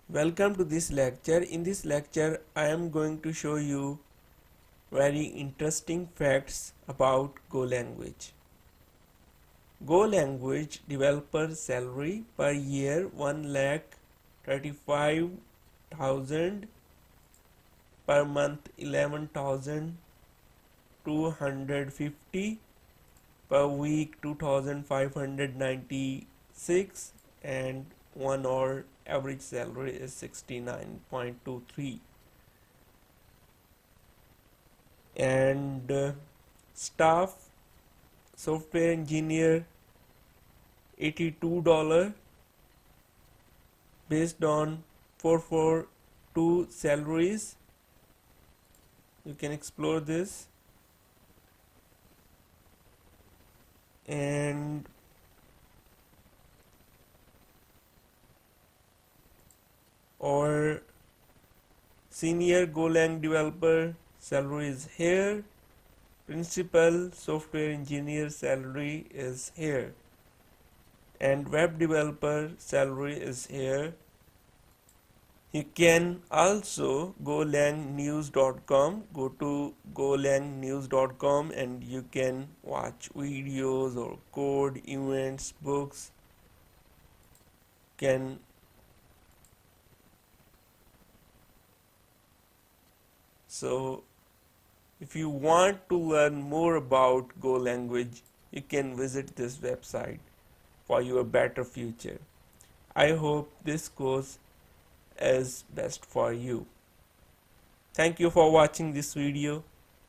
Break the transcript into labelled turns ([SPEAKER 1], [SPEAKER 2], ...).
[SPEAKER 1] Welcome to this lecture. In this lecture, I am going to show you very interesting facts about Go language. Go language developer salary per year 1,35,000, per month 11,250, per week 2,596, and 1 hour average salary is 69.23. And staff software engineer $82 based on 442 salaries. You can explore this. And our senior Golang developer salary is here. Principal software engineer salary is here, and web developer salary is here. You can also golangnews.com, go to golangnews.com, and you can watch videos or code, events, books. Can so if you want to learn more about Go language, you can visit this website for your better future. I hope this course is best for you. Thank you for watching this video.